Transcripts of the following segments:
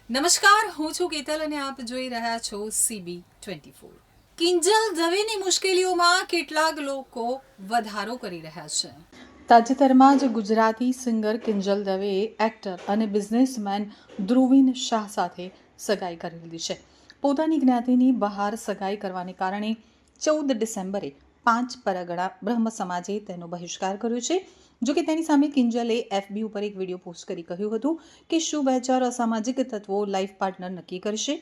નમસ્કાર, હું છું કેતલ અને આપ જોઈ રહ્યા છો CB24। કિંજલ દવેની મુશ્કેલીઓમાં કેટલાક લોકો વધારો કરી રહ્યા છે। તાજેતરમાં જ ગુજરાતી સિંગર કિંજલ દવેએ એક્ટર અને બિઝનેસમેન ધ્રુવીન શાહ સાથે સગાઈ કરી લીધી છે। પોતાની જ્ઞાતિની બહાર સગાઈ કરવાને કારણે 14 ડિસેમ્બરે 5 પરગણા બ્રહ્મ સમાજે તેનો બહિષ્કાર કર્યો છે। જો કે તેની સામે કિંજલે FB ઉપર એક વિડીયો પોસ્ટ કરી કહ્યું હતું કે શું બે ચાર અસામાજિક તત્વો લાઈફ પાર્ટનર નક્કી કરશે।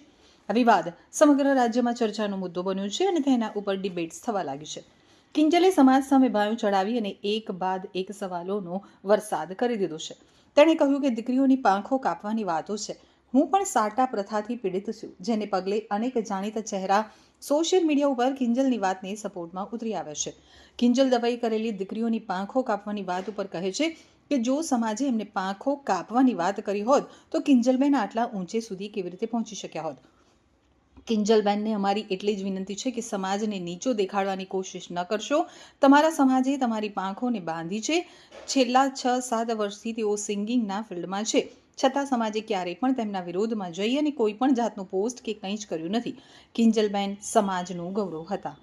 આ વિવાદ સમગ્ર રાજ્યમાં ચર્ચાનો મુદ્દો બન્યો છે અને તેના ઉપર ડિબેટ્સ થવા લાગી છે। કિંજલે સમાજ સામે બાયું ચડાવી અને એક બાદ એક સવાલોનો વરસાદ કરી દીધો છે। તેણે કહ્યું કે દીકરીઓની પાંખો કાપવાની વાતો છે। હું પણ સાટા પ્રથાથી પીડિત છું, જેને પગલે અનેક જાણીતા ચહેરા સોશિયલ મીડિયા ઉપર કિંજલની વાતને સપોર્ટમાં ઉતરી આવ્યા છે। કિંજલ દવેએ કરેલી દીકરીઓની પાંખો કાપવાની વાત ઉપર કહે છે કે જો સમાજે એમને પાંખો કાપવાની વાત કરી હોત તો કિંજલબેન આટલા ઊંચે સુધી કેવી રીતે પહોંચી શક્યા હોત। કિંજલબેનને અમારી એટલી જ વિનંતી છે કે સમાજને નીચો દેખાડવાની કોશિશ ન કરશો। તમારા સમાજે તમારી પાંખોને બાંધી છે। છેલ્લા 6-7 વર્ષથી તેઓ સિંગિંગના ફિલ્ડમાં છે, છતાં સમાજે ક્યારેય પણ તેમના વિરોધમાં જઈ અને કોઈ પણ જાતનું પોસ્ટ કે કંઈ જ કર્યું નથી। કિંજલબેન સમાજનું ગૌરવ હતા।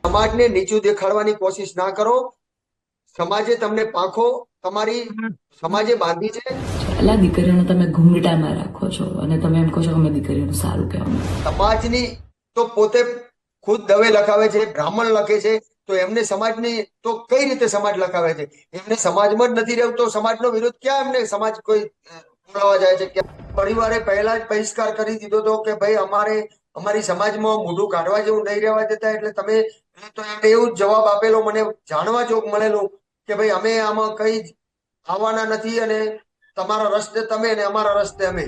સમાજને નીચું દેખાડવાની કોશિશ ના કરો। સમાજે તમને પાંખો તમારી સમાજે બાંધી છે। એટલા દીકરીઓને તમે ઘૂંઘટામાં રાખો છો અને તમે એમ કહો છો કે અમે દીકરીઓનું સારું કહેવાનું। સમાજની તો પોતે ખુદ દવે લખાવે છે, બ્રાહ્મણ લખે છે, તો એમને સમાજની તો કઈ રીતે સમાજ લખાવે છે? એમને સમાજમાં જ નથી રહેવું તો સમાજનો વિરોધ ક્યાં એમને સમાજ કોઈ બોલાવા જાય છે? પરિવારે પહેલા જ બહિષ્કાર કરી દીધો હતો કે ભાઈ અમારી સમાજમાં મોઢું કાઢવા જેવું નહીં રહેવા દેતા, એટલે તમે તો એમને એવું જવાબ આપેલો, મને જાણવા જોગ મળેલું કે ભાઈ અમે આમાં કઈ આવવાના નથી અને તમારા રસ્તે તમે ને અમારા રસ્તે અમે।